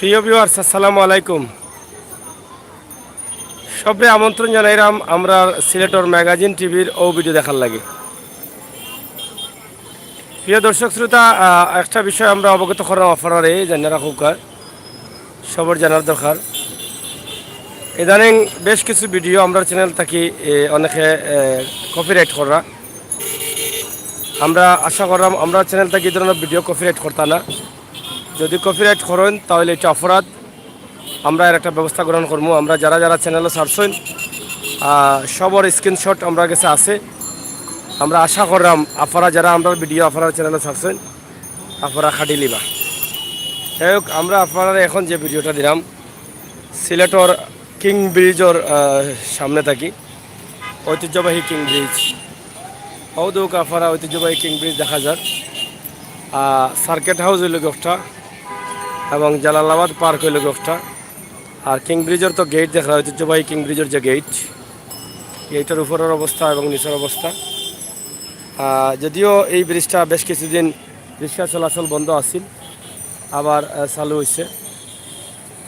প্রিয় ভিউয়ার্স, আসসালামু আলাইকুম। সবে আমন্ত্রণ জানাইলাম আমরা সিলেটর ম্যাগাজিন টিভির ও ভিডিও দেখার লাগে। প্রিয় দর্শক শ্রোতা, একটা বিষয় আমরা অবগত করার অফারে জানিয়ে রাখুক, সবার জানার দরকার। ইদানিং বেশ কিছু ভিডিও আমরা চ্যানেল থাকি অনেকে কপিরাইট করা। আমরা আশা করলাম আমরা চ্যানেল থাকি এই ধরনের ভিডিও কপিরাইট করতাম না। যদি কপিরাইট করেন তাহলে এটা অপরাধ, আমরা এর একটা ব্যবস্থা গ্রহণ করবো। আমরা যারা যারা চ্যানেলে ছাড়ছেন সবার স্ক্রিনশট আমরা কাছে আছে। আমরা আশা করলাম আপনারা যারা আমরা ভিডিও আপনারা চ্যানেলে ছাড়ছেন আপনারা খাটি লিবা। যাই হোক, আমরা আপনারা এখন যে ভিডিওটা দিলাম সিলেটর কিং ব্রিজের সামনে থাকি, ঐতিহ্যবাহী কিং ব্রিজ। হৌদৌক আপনারা ঐতিহ্যবাহী কিং ব্রিজ দেখা যাক। সার্কেট হাউস হইল গোফটা এবং জালালাবাদ পার্ক হইল গোফটা। আর কিং ব্রিজের তো গেট দেখা, ঐতিহ্যবাহী কিং ব্রিজের যে গেটের উপরের অবস্থা এবং নিচের অবস্থা। যদিও এই ব্রিজটা বেশ কিছুদিন রিক্সা চলাচল বন্ধ আছিল, আবার চালু হয়েছে।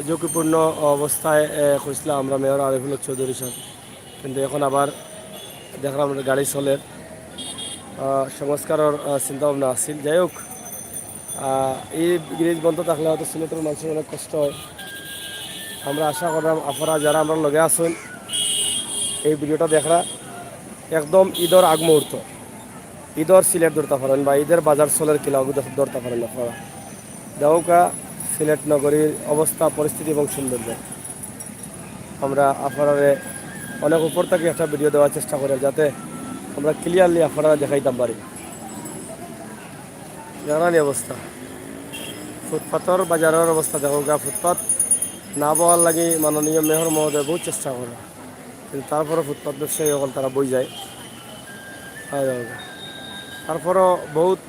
ঝুঁকিপূর্ণ অবস্থায় খুঁজলাম আমরা মেয়র আরিফুল চৌধুরী সাহেব, কিন্তু এখন আবার দেখলাম গাড়ি চলের সংস্কারের চিন্তাভাবনা আছিল। যাই হোক, এই ব্রিজ বন্ধ থাকলে হয়তো সিলেটের মানুষের অনেক কষ্ট হয়। আমরা আশা করলাম আপনারা যারা আমরা লগে আসেন এই ভিডিওটা দেখরা একদম ঈদের আগ মুহূর্ত, ঈদের সিলেট ধরতে পারেন বা ঈদের বাজার চলের কিলা ধরতে পারেন আপনারা। দেওকা সিলেট নগরীর অবস্থা, পরিস্থিতি এবং সৌন্দর্য আমরা আপনারা অনেক উপর থেকে একটা ভিডিও দেওয়ার চেষ্টা করি, যাতে আমরা ক্লিয়ারলি আপনারা দেখাইতাম পারি। জানানি অবস্থা ফুটপাথর বাজারের অবস্থা দেখোগা। ফুটপাথ না বলার লাগে মাননীয় মেয়র মহোদয় বহু চেষ্টা করে, কিন্তু তারপরও ফুটপাথ ব্যবসায়ী সকল তারা বই যায়। তারপরও বহুত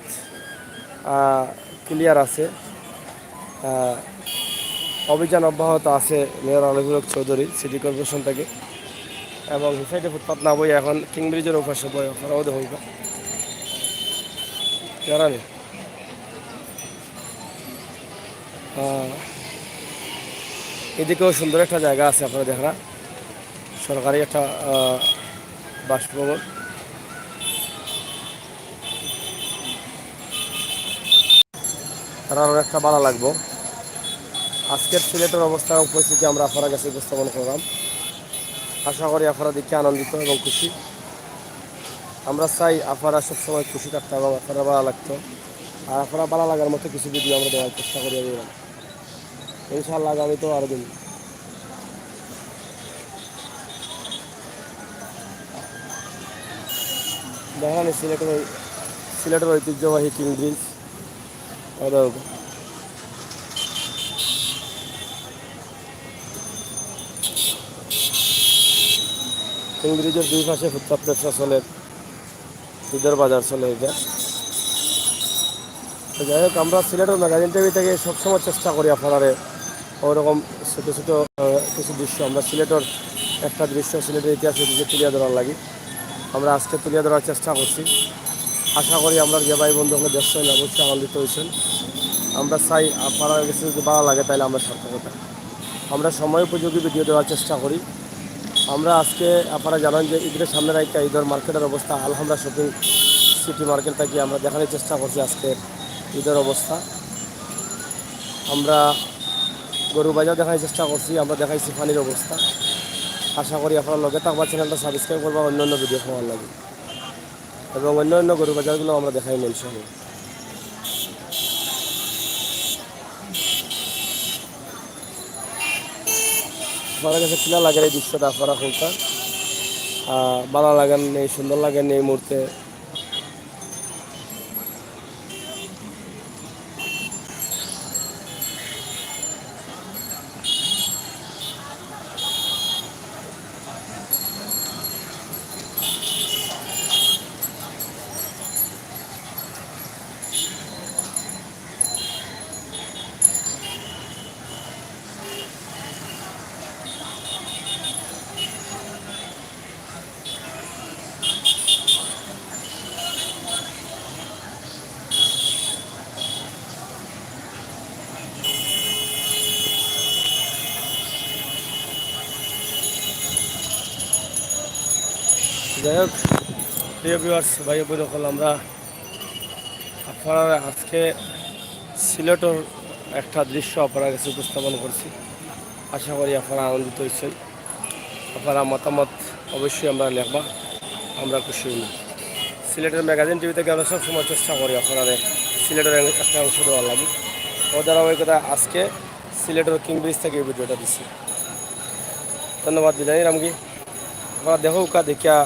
ক্লিয়ার আছে, অভিযান অব্যাহত আছে mayor Ariful Chowdhury city corporation থেকে। এবং সাইডে ফুটপাথ না বই এখন কিং ব্রিজের উপাসে বই ওখানেও দেখব জানানি। এদিকেও সুন্দর একটা জায়গা আছে আপনারা দেখরা, সরকারি একটা বাসভবন। তারা আরও একটা ভালো লাগবো। আজকের সিলেটের অবস্থা এবং পরিস্থিতি আমরা আপনার কাছে উপস্থাপন করলাম। আশা করি আপনারা দেখে আনন্দিত এবং খুশি। আমরা চাই আপনারা সবসময় খুশি থাকতো এবং আপনারা ভালো লাগতো। আর আপনারা ভালো লাগার মতো কিছু ভিডিও আমরা দেওয়ার চেষ্টা করি দিলাম ইনশাআল্লাহ। আগামী তো আরও দিন দেখানি সিলেটের ঐতিহ্যবাহী কিং ব্রিজ। কিং ব্রিজের দুই পাশে ফুটপাথ ব্যবসা চলে, ঈদের বাজার চলে এটা। যাই হোক, আমরা সিলেটের ম্যাগাজিন টিভি থেকে সবসময় চেষ্টা করি আপনারা ওরকম ছোটো ছোটো কিছু দৃশ্য, আমরা সিলেটের একটা দৃশ্য সিলেটের ইতিহাসের দিকে তুলিয়ে ধরার লাগে আমরা আজকে তুলিয়ে ধরার চেষ্টা করছি। আশা করি আমরা যে ভাই বন্ধুগুলো দেখছেন অবশ্যই আনন্দিত হয়েছেন। আমরা চাই আপনারা কাছে যদি ভালো লাগে তাহলে আমরা সার্থকতা, আমরা সময় উপযোগী ভিডিও দেওয়ার চেষ্টা করি। আমরা আজকে আপনারা জানেন যে ঈদের সামনে একটা ঈদের মার্কেটের অবস্থা আলহামরা শপিং সিটি মার্কেট থেকে আমরা দেখানোর চেষ্টা করছি আজকে ঈদের অবস্থা। আমরা গরু বাজার দেখানোর চেষ্টা করছি, আমরা দেখাইছি পানির অবস্থা। আশা করি আপনারা লগে থাকবার চ্যানেলটা সাবস্ক্রাইব করবা অন্য অন্য ভিডিও পাওয়ার লাগে, এবং অন্য অন্য গরু বাজারগুলো আমরা দেখাই ইনশাআল্লাহ। আপনার কাছে কিনা লাগেন এই দৃশ্যটা আপনারা খুলতা ভালো লাগেন, এই সুন্দর লাগেন এই মুহূর্তে। যাই হোক প্রিয় ভিউয়ার্স ভাই বোন সকল, আমরা আপনারা আজকে সিলেটের একটা দৃশ্য আপনার কাছে উপস্থাপন করছি। আশা করি আপনারা আনন্দিত হয়েছেন। আপনারা মতামত অবশ্যই আমরা লিখবা, আমরা খুশি হই। সিলেটের ম্যাগাজিন টিভি থেকে আমরা সবসময় চেষ্টা করি আপনারা সিলেটের একটা অংশ দেওয়ার লাগে। ও ধারাবাহিকতা আজকে সিলেটের কিং ব্রিজ থেকে এই ভিডিওটা দিচ্ছি। ধন্যবাদ বিদায় রামগি। আপনারা দেখো দেখিয়া